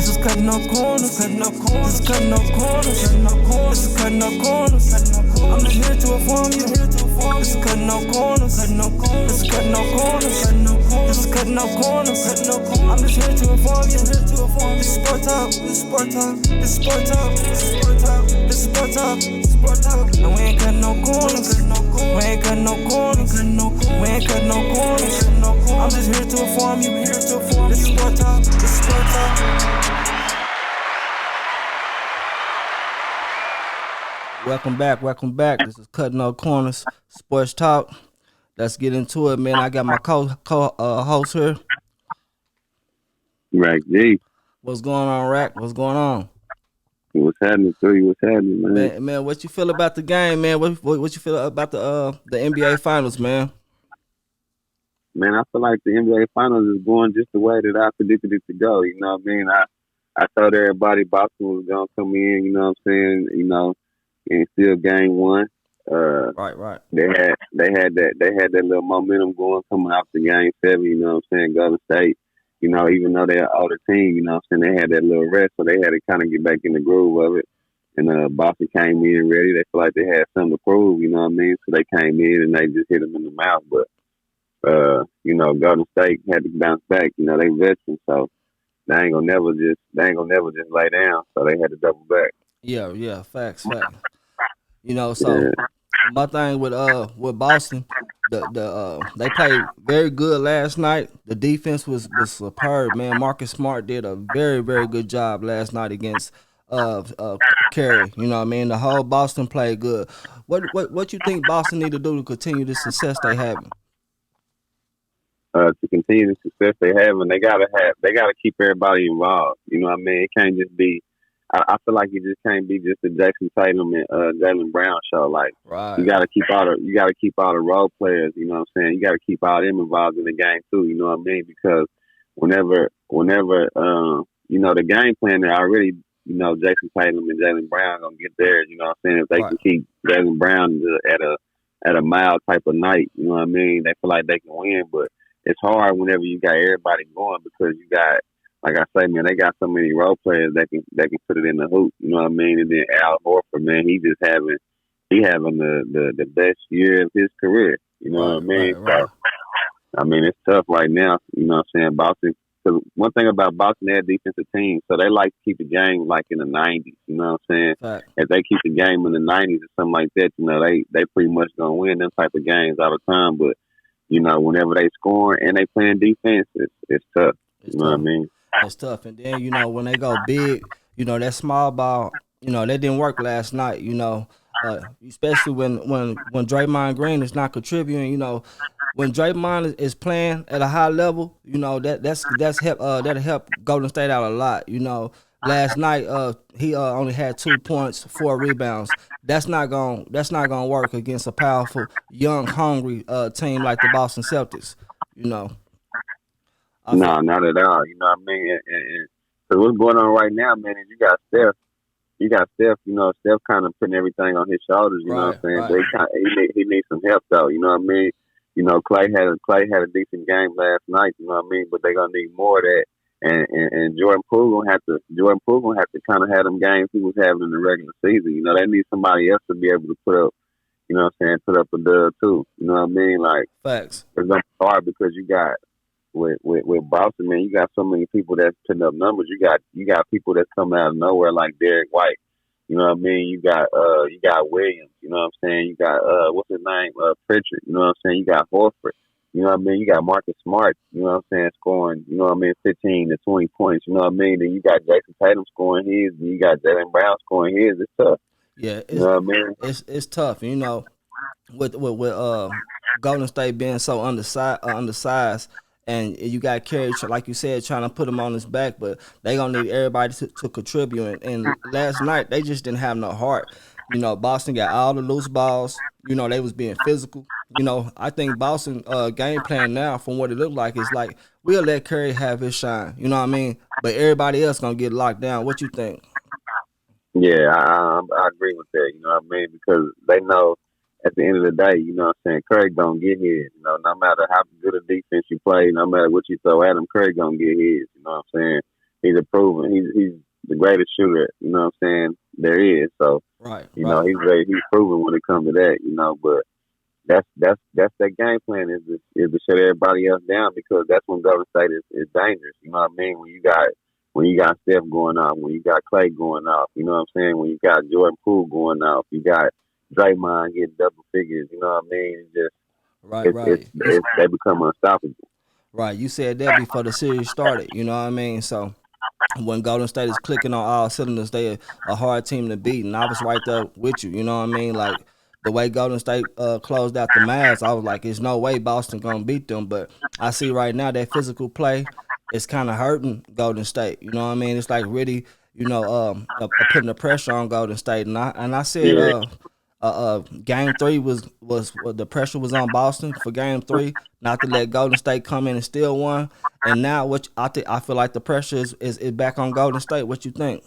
This is cutting no corners, cutting no corners, cutting no corners, cutting no corners. This is cutting no corners, cutting no corners. I'm just here to inform you. This is cutting no corners, cutting no corners. This is cutting no corners, cutting no corners. This is cutting no corners, cutting no corners. I'm just here to inform you. This is sport talk, this is sport talk, this is sport talk, this is sport talk, this is sport talk, this is sport talk. And we ain't cutting no corners, we ain't cutting no corners, we ain't cutting no corners. I'm just here to inform you. This is sport talk, this is sport talk. Welcome back. This is Cutting No Corners Sports Talk. Let's get into it, man. I got my host here. Rack G. What's going on, Rack? What's going on? What's happening, Philly? What's happening, man? Man, what you feel about the game, man? What you feel about the NBA Finals, man? Man, I feel like the NBA Finals is going just the way that I predicted it to go. You know what I mean? I told everybody Boston was gonna come in. You know what I'm saying? You know. And still game one. Right. They had that little momentum going coming off the game 7, you know what I'm saying, Golden State. You know, even though they're an older team, you know what I'm saying, they had that little rest, so they had to kind of get back in the groove of it. And Boston came in ready. They feel like they had something to prove, you know what I mean? So they came in and they just hit them in the mouth. But you know, Golden State had to bounce back. You know, they veterans, so they ain't gonna never just lay down. So they had to double back. Yeah, facts. You know, so my thing with Boston, they played very good last night. The defense was superb, man. Marcus Smart did a very, very good job last night against Curry. You know what I mean? The whole Boston played good. What you think Boston need to do to continue the success they having? To continue the success they having, they gotta keep everybody involved. You know what I mean? It can't just be. I feel like it just can't be just the Jason Tatum and Jaylen Brown show. Like, right. You gotta keep all the role players. You know what I'm saying? You gotta keep all them involved in the game too. You know what I mean? Because whenever you know the game plan, they already, you know, Jason Tatum and Jaylen Brown gonna get theirs. You know what I'm saying? If they can keep Jaylen Brown at a mile type of night, you know what I mean? They feel like they can win, but it's hard whenever you got everybody going because you got. Like I say, man, they got so many role players that can put it in the hoop. You know what I mean? And then Al Horford, man, he having the best year of his career. You know what I mean? Right. So, I mean, it's tough right now. You know what I'm saying? Boston. Cause one thing about Boston, they're a defensive team, so they like to keep the game like in the 90s. You know what I'm saying? Right. If they keep the game in the 90s or something like that, you know, they pretty much gonna win them type of games all the time. But you know, whenever they score and they playing defense, it's tough. You know what I mean? It's tough. And then, you know, when they go big, you know, that small ball, you know, that didn't work last night, you know, especially when Draymond Green is not contributing, you know, when Draymond is playing at a high level, you know, that'll help Golden State out a lot. You know, last night he only had 2 points, 4 rebounds. That's not gonna work against a powerful, young, hungry team like the Boston Celtics, you know. No, not at all. You know what I mean? And so what's going on right now, man, is you got Steph. You know, Steph kind of putting everything on his shoulders, you know what I'm saying? Right. He needs some help, though, you know what I mean? You know, Clay had a decent game last night, you know what I mean? But they're going to need more of that. And Jordan Poole gonna have to kind of have them games he was having in the regular season. You know, they need somebody else to be able to put up, you know what I'm saying, put up a dub, too. You know what I mean? Like, facts. It's going to be hard because you got, with Boston, man, you got so many people that's putting up numbers. You got people that's coming out of nowhere like Derek White. You know what I mean? You got Williams. You know what I'm saying? You got what's his name? Pritchard. You know what I'm saying? You got Horford. You know what I mean? You got Marcus Smart. You know what I'm saying? Scoring. You know what I mean? 15 to 20 points. You know what I mean? Then you got Jason Tatum scoring his. And you got Jaylen Brown scoring his. It's tough. Yeah, you know what I mean? It's tough. You know, with Golden State being so undersized. And you got Curry, like you said, trying to put him on his back, but they gonna need everybody to contribute. And last night they just didn't have no heart. You know, Boston got all the loose balls. You know, they was being physical. You know, I think Boston game plan now, from what it looked like, is like we'll let Curry have his shine. You know what I mean? But everybody else gonna get locked down. What you think? Yeah, I agree with that. You know what I mean? Because they know. At the end of the day, you know what I'm saying, Curry gonna get his. You know, no matter how good a defense you play, no matter what you throw at him, Curry gonna get his. You know what I'm saying? he's a proven. He's the greatest shooter. You know what I'm saying? There is. So Right, you know right. he's proven when it comes to that. You know, but that's their game plan is to shut everybody else down because that's when Golden State is dangerous. You know what I mean? When you got Steph going off, when you got Clay going off, you know what I'm saying? When you got Jordan Poole going off, you got Draymond getting double figures. You know what I mean? Right, right. They become unstoppable. Right. You said that before the series started. You know what I mean? So when Golden State is clicking on all cylinders, they a hard team to beat, and I was right there with you. You know what I mean? Like the way Golden State closed out the Mavs, I was like, "There's no way Boston gonna beat them." But I see right now that physical play is kind of hurting Golden State. You know what I mean? It's like really, putting the pressure on Golden State, and I said, Yeah, game three was the pressure was on Boston for game three, not to let Golden State come in and steal one. And now, I feel like the pressure is back on Golden State. What you think?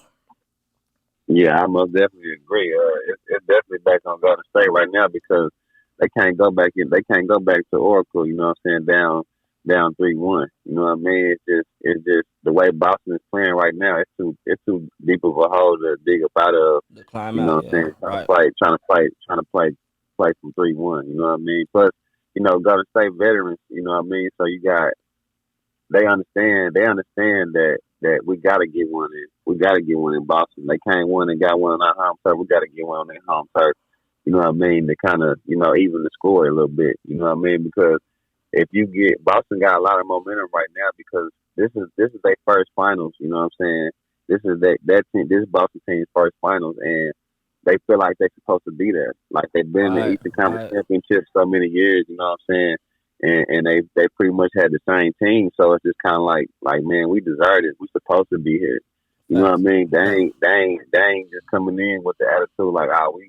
yeah, I most definitely agree. It's definitely back on Golden State right now because they can't go back in. They can't go back to Oracle. You know what I'm saying? Down 3-1. You know what I mean? It's just the way Boston is playing right now. It's too deep of a hole to dig up out of. The climb You know out, what I'm yeah, saying? right. Trying to play from 3-1. You know what I mean? Plus, Golden State veterans. You know what I mean? So you got they understand that we gotta get one in. We gotta get one in Boston. They came one and got one on our home turf. We gotta get one on their home turf. You know what I mean? To kind of even the score a little bit. You know what I mean? Because if you get Boston got a lot of momentum right now because this is their first finals. You know what I'm saying? This is that team. This Boston team's first finals, and they feel like they're supposed to be there. Like they've been in the Right, Eastern Conference right. Championship so many years. You know what I'm saying? And they pretty much had the same team, so it's just kind of like man, we deserve it. We supposed to be here. You know what I Facts. mean? They Yeah. ain't they ain't just coming in with the attitude like, oh, we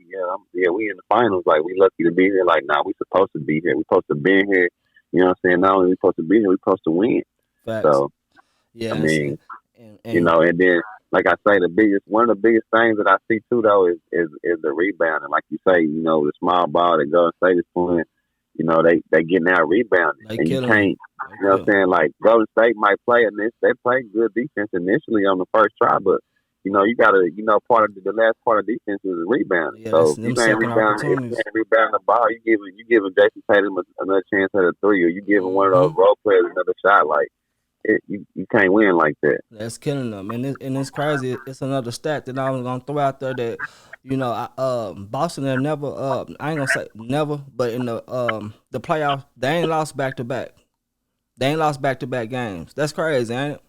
in the finals. Like we lucky to be here. Like, nah, we supposed to be here. We supposed to be here. You know what I'm saying? Not only we supposed to be here, we supposed to win. Facts. So I Yeah. mean, And and then like I say, one of the biggest things that I see too though is the rebounding. Like you say, the small ball that Golden State is playing. They getting out rebounding, they and you killing them. can't. They You know what kill I'm 'em. saying? Like Golden State might play in this. They play good defense initially on the first try, but you gotta, part of the last part of defense is rebounding. Yeah, So that's if you them ain't second rebounding, opportunities. the ball, you giving Jason Tatum another chance at a three, or you giving one of those Hmm. role players another shot. Like you can't win like that. That's killing them, and it's crazy. It's another stat that I was gonna throw out there that Boston have never I ain't gonna say never, but in the playoffs they ain't lost back to back. They ain't lost back to back games. That's crazy, ain't it?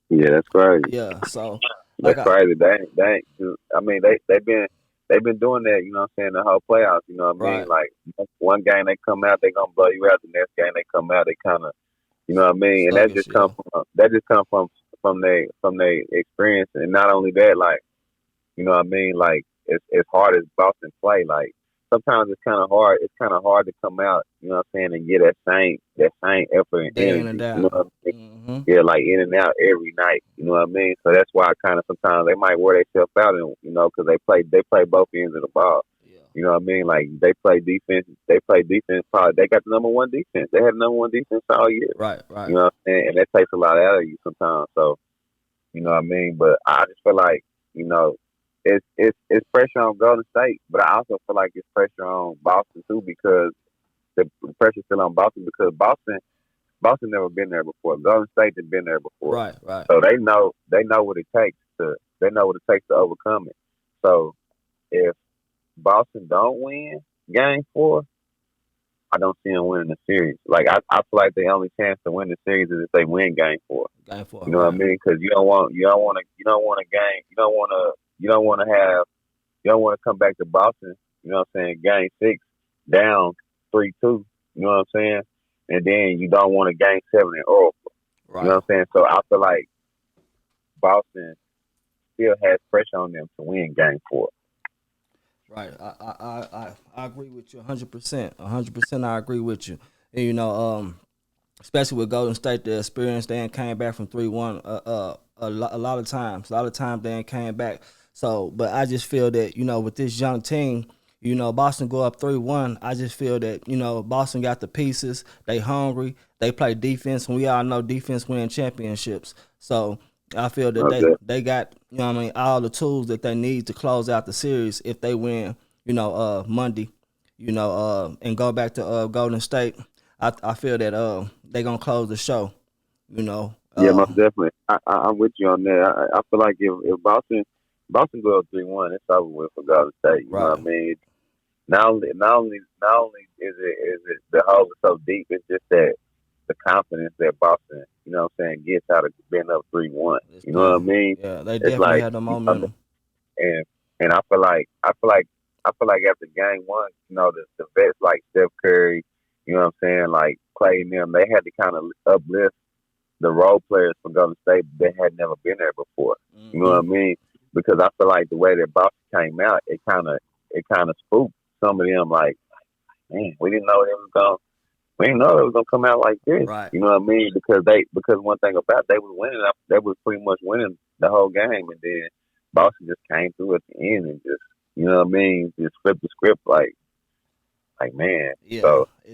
Yeah, that's crazy. Yeah. So like That's crazy. I mean, they've been doing that. You know what I'm saying? The whole playoffs. You know what I mean? right, Like one game they come out, they gonna blow you out. The next game they come out, they kind of, you know what I mean? And that sluggish. just come Yeah. from their experience. And not only that, like you know what I mean? Like as hard as Boston play, like sometimes it's kind of hard. It's kind of hard to come out. You know what I'm saying? And get that same effort and Day in and energy. You know out. what I mean? Hmm. Yeah, like in and out every night. You know what I mean? So that's why I kind of sometimes they might wear themselves out, and because they play both ends of the ball. Yeah. You know what I mean? Like they play defense. They play defense. Probably they got the number one defense. They had the number one defense all year. Right. You Right. know what I'm saying? And that takes a lot out of you sometimes. So you know what I mean? But I just feel like you know it's pressure on Golden State, but I also feel like it's pressure on Boston too because the pressure's still on Boston because Boston never been there before. Golden State has been there before. Right. Right. So they know what it takes to overcome it. So if Boston don't win game 4, I don't see them winning the series. Like I feel like the only chance to win the series is if they win game 4. Game four. You know what I Right. mean? Because you don't want to come back to Boston. You know what I'm saying? Game 6 down 3-2. You know what I'm saying? And then you don't want a game 7 in Oracle. You know Right. what I'm saying? So I feel like Boston still has pressure on them to win game 4. Right. I agree with you 100%. 100%. I agree with you. And, especially with Golden State, the experience they ain't came back from 3-1 a lot of times. A lot of times they ain't came back. So, but I just feel that with this young team, Boston go up 3-1. I just feel that Boston got the pieces. They hungry. They play defense, and we all know defense win championships. So I feel that Okay. they got, you know what I mean, all the tools that they need to close out the series if they win, Monday, and go back to Golden State. I feel that they gonna close the show, you know. Yeah, most definitely. I'm with you on that. I feel like if Boston goes 3-1, it's over with for Golden State. You know what Right. I mean? Not only is it the hole is so deep, it's just that the confidence that Boston, gets out of being up 3-1. It's You know what I come. mean? Yeah, they It's definitely like had the momentum. and and I feel like after game one, the vets like Steph Curry, you know what I'm saying, like Clay and them, they had to kind of uplift the role players from Golden State that had never been there before. You know Hmm. what I mean? Because I feel like the way that Boston came out, it kind of spooked some of them. Like, man, we didn't know it was gonna come out like this. Right. You know what I mean? Because one thing about it, they was winning, they was pretty much winning the whole game, and then Boston just came through at the end and just, you know what I mean, just flipped the script like man. Yeah, So I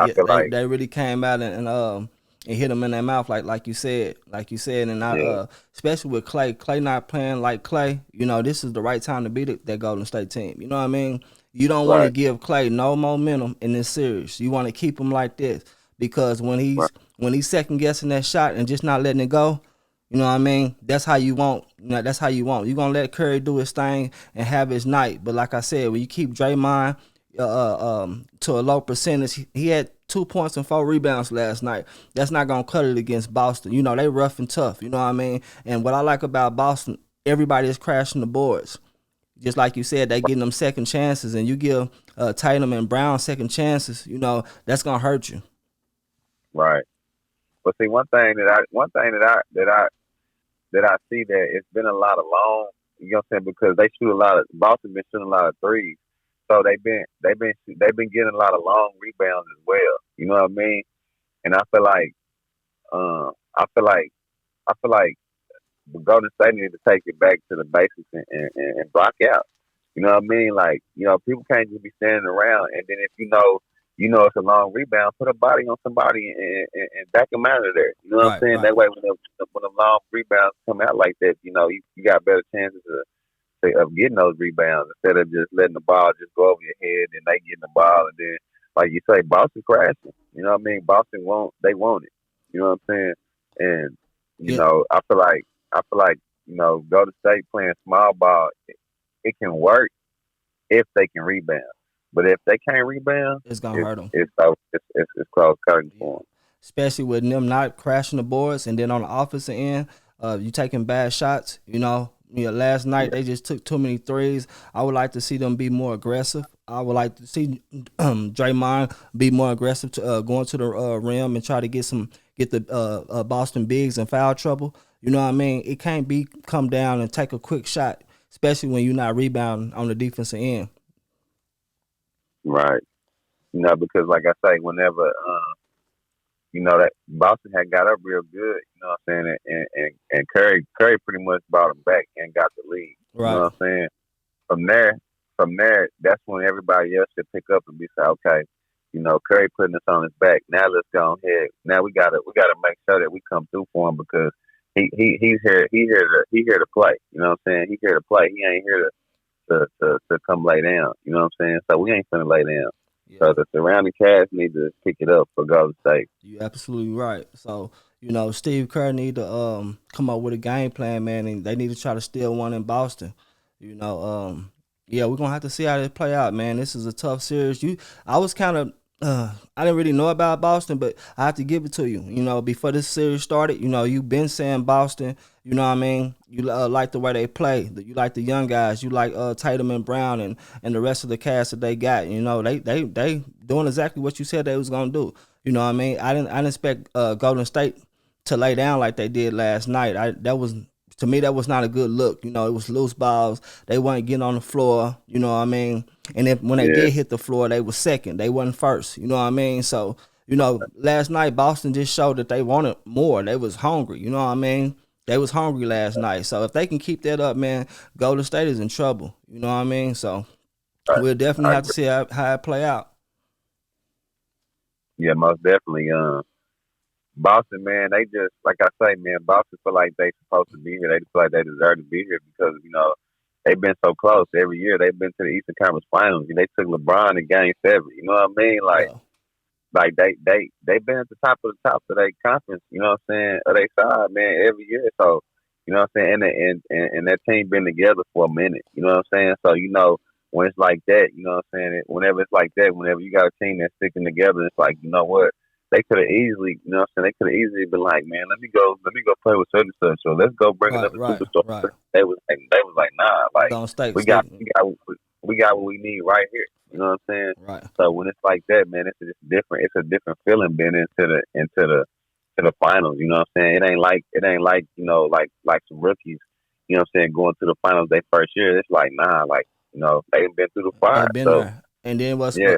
yeah, feel like they really came out and hit them in their mouth like you said, and I yeah, especially with Clay not playing like Clay, this is the right time to beat that Golden State team. You know what I mean? You don't want to right, give Clay no momentum in this series. You want to keep him like this because right, when he's second guessing that shot and just not letting it go. You know what I mean? That's how you want. That's how you want. You're gonna let Curry do his thing and have his night. But like I said, when you keep Draymond to a low percentage, he had 2 points and 4 rebounds last night. That's not gonna cut it against Boston. They rough and tough. You know what I mean? And what I like about Boston, everybody is crashing the boards. Just like you said, they getting them second chances, and you give Tatum and Brown second chances. That's gonna hurt you. right. But see, one thing that I see that it's been a lot of long, you know what I'm saying, because they shoot a lot of Boston been shooting a lot of threes. So they've been getting a lot of long rebounds as well. You know what I mean? And I feel like I feel like the Golden State need to take it back to the basics and block out. You know what I mean? Like, people can't just be standing around, and then if it's a long rebound, put a body on somebody and back them out of there. You know what I'm Right, saying? right. That way, when the long rebounds come out like that, you got better chances of getting those rebounds instead of just letting the ball just go over your head and they getting the ball and then, like you say, Boston crashing. You know what I mean? Boston want it. You know what I'm saying? And Yeah, I feel like Golden State playing small ball, it can work if they can rebound. But if they can't rebound, it's gonna it's hurt them. it's closed curtains Yeah. for them. Especially with them not crashing the boards, and then on the offensive end, you taking bad shots. Last night Yeah, they just took too many threes. I would like to see them be more aggressive. I would like to see Draymond be more aggressive to going to the rim and try to get the Boston bigs in foul trouble. You know what I mean? It can't be come down and take a quick shot, especially when you're not rebounding on the defensive end. right. Because like I say, whenever that Boston had got up real good, you know what I'm saying, and Curry pretty much brought them back and got the lead. You know Right. what I'm saying? From there, that's when everybody else should pick up and be say, okay, Curry putting us on his back. Now let's go ahead. Now we gotta make sure that we come through for him because he's here to play. You know what I'm saying? He's here to play. He ain't here to come lay down. You know what I'm saying? So we ain't finna lay down. Yeah. So the surrounding cast need to pick it up for Golden State. You absolutely right. So, Steve Kerr need to come up with a game plan, man, and they need to try to steal one in Boston. You know, yeah, we're gonna have to see how this play out, man. This is a tough series. I was kind of I didn't really know about Boston, but I have to give it to you. Before this series started, you've been saying Boston. You know what I mean? You like the way they play. You like the young guys. You like Tatum and Brown and the rest of the cast that they got. They doing exactly what you said they was gonna do. You know what I mean? I didn't expect Golden State to lay down like they did last night. To me that was not a good look. It was loose balls. They weren't getting on the floor. You know what I mean? And when they Yeah, did hit the floor, they was second. They wasn't first. You know what I mean? So last night Boston just showed that they wanted more. They was hungry. You know what I mean? They was hungry last night. So if they can keep that up, man, Golden State is in trouble. You know what I mean? So I, we'll definitely I have to agree. see how it play out. Yeah, most definitely. Boston, man, they just like I say, man, Boston feel like they supposed to be here. They feel like they deserve to be here because they've been so close every year. They've been to the Eastern Conference Finals. They took LeBron in Game 7. You know what I mean? Yeah. Like they've been at the top of their conference. You know what I'm saying? Of their side, man, every year. So you know what I'm saying? And that team been together for a minute. You know what I'm saying? So when it's like that, you know what I'm saying? Whenever it's like that, whenever you got a team that's sticking together, it's like, you know what? They could have easily, you know what I'm saying? They could have easily been like, man, let me go play with such and such. So let's go bring another superstar. Right. They was like, nah, like Don't stay. we got what we need right here. You know what I'm saying? Right. So when it's like that, man, it's just different. It's a different feeling being into the finals. You know what I'm saying? It ain't like like some rookies. You know what I'm saying? Going to the finals their first year, it's like nah, like they've been through the fire. They've been So there. And then yeah,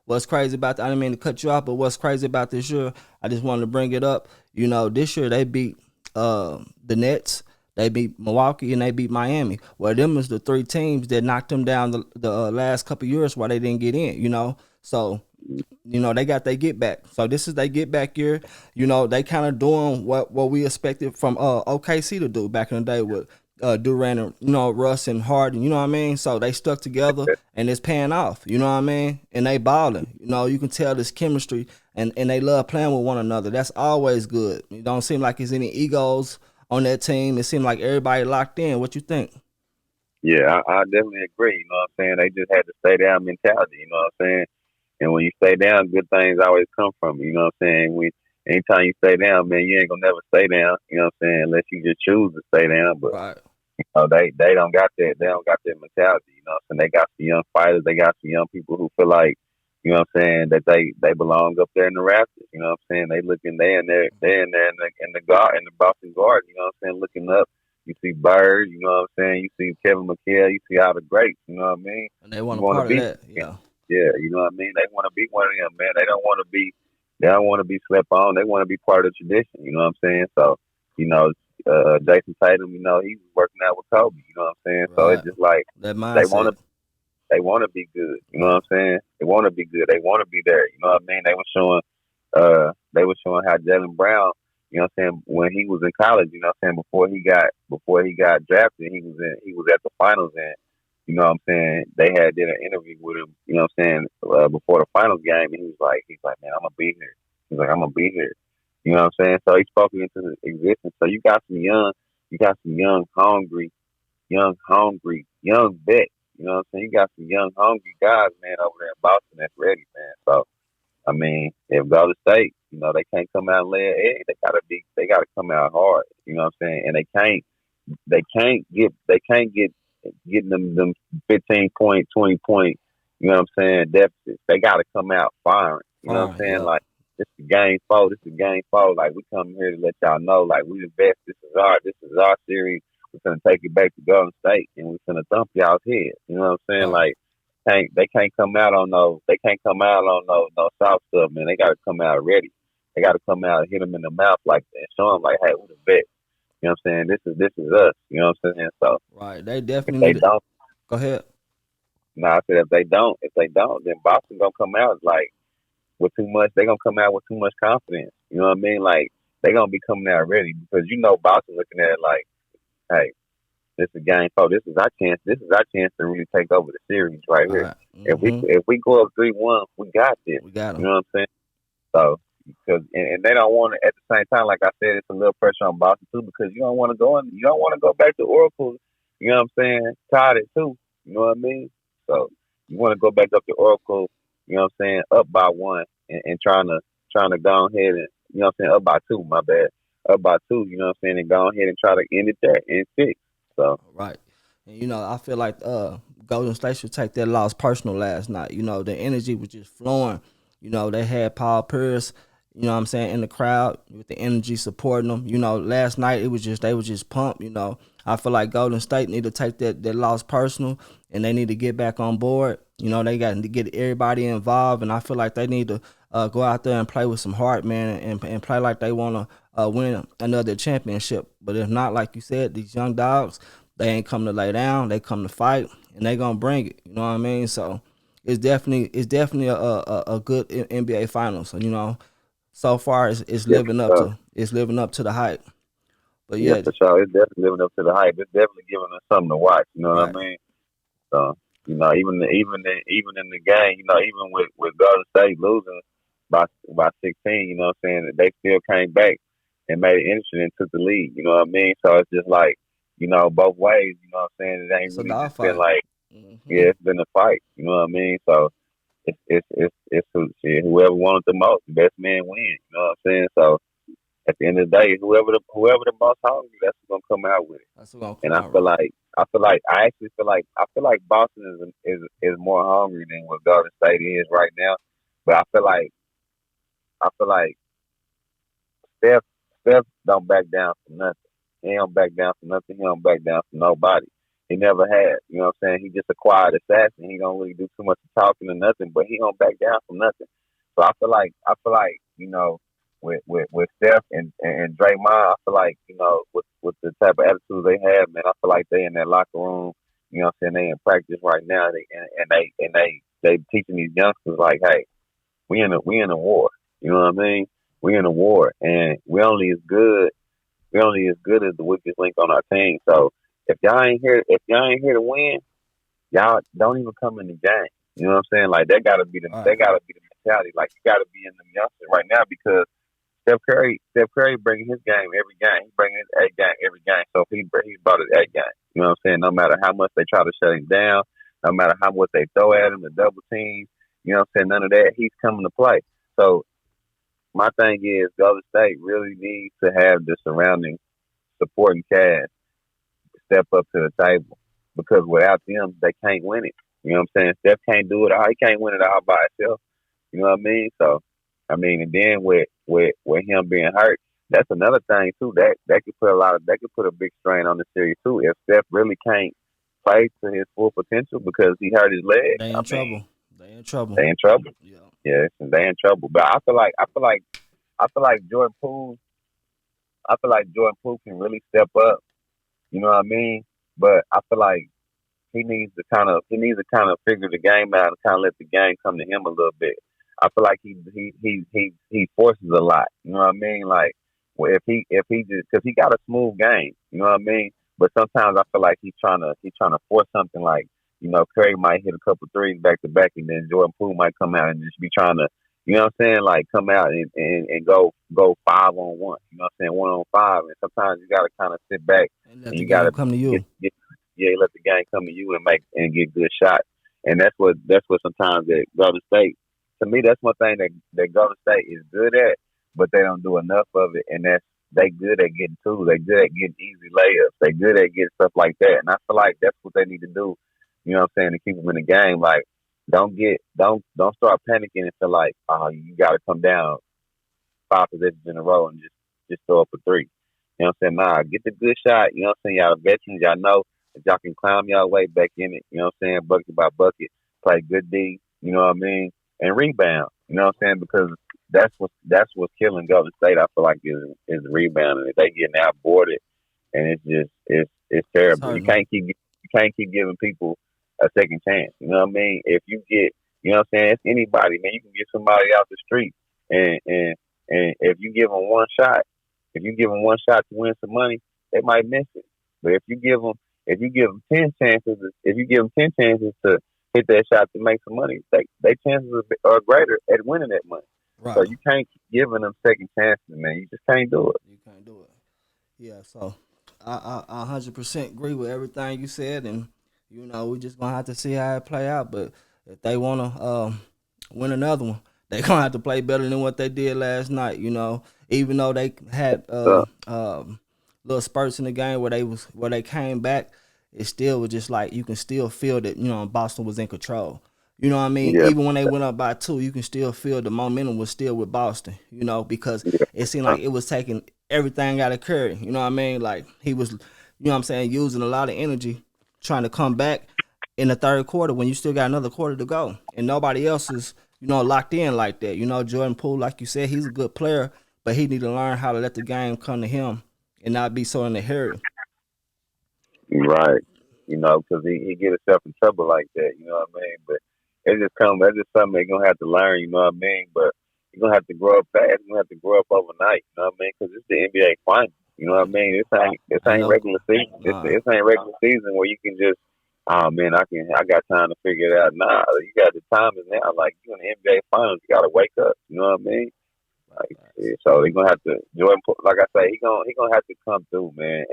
what's crazy about I didn't mean to cut you off, but what's crazy about this year, I just wanted to bring it up. This year they beat the Nets, they beat Milwaukee, and they beat Miami. Well, them is the three teams that knocked them down the last couple of years while they didn't get in. So they got their get back. So this is their get back year. They kind of doing what we expected from OKC to do back in the day with Durant and Russ and Harden. You know what I mean? So they stuck together and it's paying off. You know what I mean? And they balling. You can tell this chemistry and they love playing with one another. That's always good. It don't seem like there's any egos on that team. It seems like everybody locked in. What you think? Yeah, I definitely agree. You know what I'm saying? They just had to stay down mentality. You know what I'm saying? And when you stay down, good things always come from it. You know what I'm saying? Anytime you stay down, man, you ain't gonna never stay down. You know what I'm saying? Unless you just choose to stay down. But right. They don't got that. They don't got that mentality. You know what I'm saying? They got some young fighters. They got some young people who feel like, you know what I'm saying, that they belong up there in the rafters. You know what I'm saying? They in there in the Boston Garden. You know what I'm saying? Looking up, you see Bird. You know what I'm saying? You see Kevin McHale. You see all the greats. You know what I mean? And they want to part of that. Yeah. Yeah, you know what I mean? They want to be one of them, man. They don't want to be slept on. They want to be part of the tradition. You know what I'm saying? So, Jason Tatum, he was working out with Kobe. You know what I'm saying? Right. So it's just like that mindset. They want to be good. You know what I'm saying? They want to be good. They want to be there. You know what I mean? They were showing how Jaylen Brown, you know what I'm saying, when he was in college, you know what I'm saying, before he got drafted, he was at the finals, and you know what I'm saying, they did an interview with him, you know what I'm saying, before the finals game, and he's like, man, I'm gonna be here. He's like, I'm gonna be here. You know what I'm saying? So he spoke it into existence. So you got some young, hungry, young vets. You know what I'm saying? You got some young, hungry guys, man, over there in Boston that's ready, man. So, I mean, if Golden State, they can't come out and lay an egg. They gotta come out hard. You know what I'm saying? And they can't get getting them 15 point, 20 point, you know what I'm saying, deficits. They gotta come out firing. You know what I'm saying? Yeah. Like, this is game 4. Like, we come here to let y'all know, like, we the best. This is our series. We're gonna take it back to Golden State, and we're gonna thump y'all's head. You know what I'm saying? Like, they can't come out on no soft stuff, man. They gotta come out ready. They gotta come out and hit them in the mouth like that, and show them like, hey, we're the best. You know what I'm saying? This is us. You know what I'm saying? So right, they definitely. Don't. Go ahead. No, I said if they don't, then Boston gonna come out like with too much. They gonna come out with too much confidence. You know what I mean? Like, they gonna be coming out ready because Boston looking at it like, hey, this is game 4. This is our chance. This is our chance to really take over the series right here. Mm-hmm. If we go up 3-1, we got this. We got them. You know what I'm saying? So. Because and they don't want to, at the same time, like I said, it's a little pressure on Boston too, because you don't want to go back to Oracle, you know what I'm saying, tied it too, you know what I mean? So you want to go back up to Oracle, you know what I'm saying, up by 1 and trying to go ahead and, you know what I'm saying, up by 2, my bad, up by 2, you know what I'm saying, and go ahead and try to end it there in 6. So right, and I feel like Golden State should take that loss personal last night. The energy was just flowing. They had Paul Pierce, you know what I'm saying, in the crowd with the energy supporting them. Last night they was just pumped. I feel like Golden State need to take that loss personal, and they need to get back on board. They got to get everybody involved, and I feel like they need to go out there and play with some heart, man, and play like they want to win another championship. But if not, like you said, these young dogs, they ain't come to lay down. They come to fight, and they gonna bring it. You know what I mean? So it's definitely a good NBA Finals. so far it's Yeah, living up for sure. to the hype. But Yeah, yeah, for sure. It's definitely living up to the hype. It's definitely giving us something to watch. You know what I right. mean? So even in the game, even with Golden State losing by 16, you know what I'm saying, they still came back and made it interesting and took the lead. You know what I mean? So it's just like, both ways. You know what I'm saying? It ain't It's a really dog just been fight. like, Hmm. yeah, it's been a fight. You know what I mean? So it's whoever wanted the most, the best man win. You know what I'm saying? So at the end of the day, whoever the most hungry, that's who's gonna come out with it. That's what gonna And come out right. I actually feel like Boston is more hungry than what Golden State is right now. But I feel like Steph Steph don't back down from nothing. He don't back down from nothing. He don't back down from nobody. He never had. You know what I'm saying? He just a quiet assassin. He don't really do too much talking or nothing, but he don't back down from nothing. So I feel like with Steph and Draymond, I feel like with the type of attitude they have, man, I feel like they in that locker room. You know what I'm saying? They in practice right now, and they teaching these youngsters like, hey, we in a war. You know what I mean? We in a war, and we only as good as the weakest link on our team. So if y'all ain't here to win, y'all don't even come in the game. You know what I'm saying? Like All right. that gotta be the mentality. Like you gotta be in them youngsters right now because Steph Curry bringing his game every game. He's bringing his A game every game. So he's brought his A game. You know what I'm saying? No matter how much they try to shut him down, no matter how much they throw at him, the double teams, you know what I'm saying? None of that. He's coming to play. So my thing is Golden State really needs to have the surrounding supporting cast step up to the table because without them, they can't win it. You know what I'm saying? Steph can't do it all. He can't win it all by himself. You know what I mean? So, I mean, and then with him being hurt, that's another thing too. That could put a big strain on the series too. If Steph really can't play to his full potential because he hurt his leg, They I in mean, trouble. They in trouble. they in trouble. Yeah. Yeah, they in trouble. But I feel like Jordan Poole can really step up. You know what I mean? But I feel like he needs to kind of figure the game out and kind of let the game come to him a little bit. I feel like he forces a lot. You know what I mean? Like well, if he just because he got a smooth game. You know what I mean? But sometimes I feel like he's trying to force something like Curry might hit a couple threes back to back, and then Jordan Poole might come out and just be trying to. You know what I'm saying? Like come out and go 5-on-1. You know what I'm saying? 1-on-5. And sometimes you gotta kinda sit back And let and the you game gotta come to get, you. get yeah, let the game come to you and get good shots. And that's what sometimes that Golden State to me that's one thing that Golden State is good at, but they don't do enough of it and that's they good at getting tools. They good at getting easy layups. They good at getting stuff like that. And I feel like that's what they need to do, you know what I'm saying, to keep them in the game. Like don't start panicking and feel like, oh, you gotta come down 5 possessions in a row and just throw up a three. You know what I'm saying? Nah, get the good shot. You know what I'm saying? Y'all veterans, y'all know that y'all can climb y'all way back in it. You know what I'm saying? Bucket by bucket, play good D. You know what I mean? And rebound. You know what I'm saying? Because that's what's killing Golden State. I feel like is rebounding. If they getting outboarded, and it's It's terrible. You hurting them. can't keep giving people a second chance. You know what I mean? If you get, you know what I'm saying? It's anybody, man. You can get somebody out the street and if you give them one shot, if you give them one shot to win some money, they might miss it. But if you give them 10 chances, if you give them 10 chances to hit that shot to make some money, they chances are greater at winning that money. So Right. you can't keep giving them second chances, man. You just can't do it. You can't do it. Yeah. So I 100% agree with everything you said, and we just gonna have to see how it play out. But if they wanna win another one, they gonna have to play better than what they did last night. Even though they had So little spurts in the game where they came back, it still was just like you can still feel that Boston was in control. You know what I mean? yeah, Even when they went up by two, you can still feel the momentum was still with Boston. Because yeah, it seemed like it was taking everything out of Curry. You know what I mean? Like he was, what I'm saying, using a lot of energy trying to come back in the third quarter when you still got another quarter to go and nobody else is locked in like that. Jordan Poole, like you said, he's a good player, but he need to learn how to let the game come to him and not be so in a hurry. right. Because he get himself in trouble like that. You know what I mean? But it's just something they're gonna have to learn. You know what I mean? But You're gonna have to grow up fast. You're gonna have to grow up overnight. You know what I mean? Because it's the NBA finals. You know what I Facts. mean? This Ain't ain't no regular season. nah. This ain't regular season where you can just, oh man, I got time to figure it out. Nah, you got the time is now. Like you in the NBA finals, you gotta wake up. You know what I mean? Like, Facts. yeah, so they're gonna have to Jordan. Like I say, he gonna have to come through, man.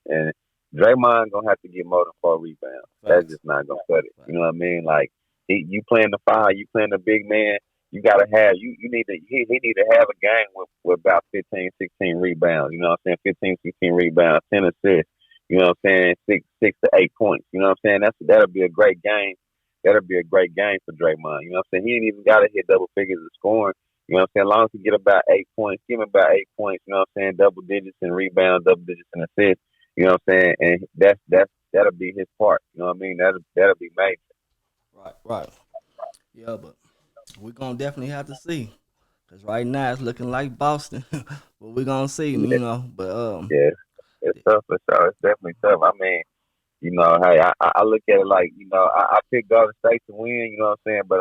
And Draymond gonna have to get more than 4 rebounds. That's Facts. just not gonna cut it. You Facts. know what I mean? Like you playing the five, you playing the big man. You gotta have you need to he need to have a game with about 15, 16 rebounds. You know what I'm saying? 15, 16 rebounds, 10 assists. You know what I'm saying? 6 to 8 points. You know what I'm saying? That'll be a great game. That'll be a great game for Draymond. You know what I'm saying? He ain't even gotta hit double figures of scoring. You know what I'm saying? As long as he get about 8 points, give him about 8 points, you know what I'm saying? Double digits in rebounds, double digits in assists, you know what I'm saying? And that'll be his part. You know what I mean? That'll be major. Right. Right. Yeah, but we're gonna definitely have to see. Cause right now it's looking like Boston, but we're gonna see, Yeah, But yeah. It's tough for sure. It's definitely tough. I mean, hey, I look at it like, I picked Golden State to win, you know what I'm saying? But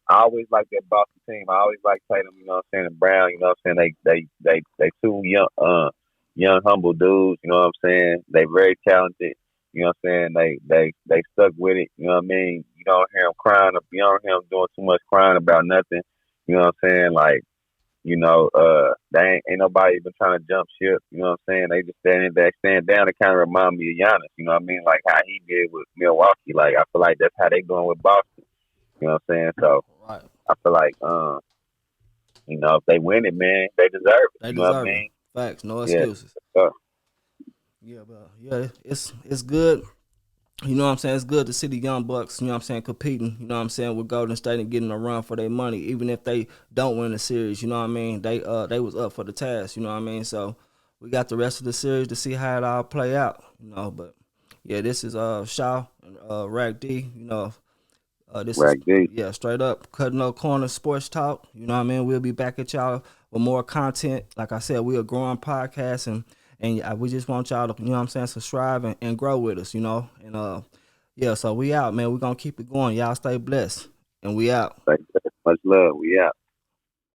I always like that Boston team. I always like Tatum, you know what I'm saying, and Brown, you know what I'm saying? They two young humble dudes, you know what I'm saying? They very talented, you know what I'm saying? They stuck with it, you know what I mean? You don't hear them crying, you don't hear them doing too much crying about nothing, you know what I'm saying? Like, they ain't nobody even trying to jump ship. You know what I'm saying? They just stand down. It kind of remind me of Giannis. You know what I mean? Like how he did with Milwaukee. Like I feel like that's how they doing with Boston. You know what I'm saying? So right, I feel like, if they win it, man, they deserve it. they You know what I deserve it. mean? Facts, no Yeah. excuses. Uh, Yeah, but yeah, it's good. You know what I'm saying? It's good to see the young Bucks, you know what I'm saying, competing, you know what I'm saying, with Golden State and getting a run for their money, even if they don't win the series, you know what I mean? They was up for the task, you know what I mean? So we got the rest of the series to see how it all play out, but yeah, this is Shaw and Rack D, this is Rack D. straight up cutting no corner sports talk. You know what I mean? We'll be back at y'all with more content. Like I said, we're a growing podcast and we just want y'all to, you know what I'm saying, subscribe and grow with us, And so we out, man. We're gonna keep it going. Y'all stay blessed. And we out. Much love. We out.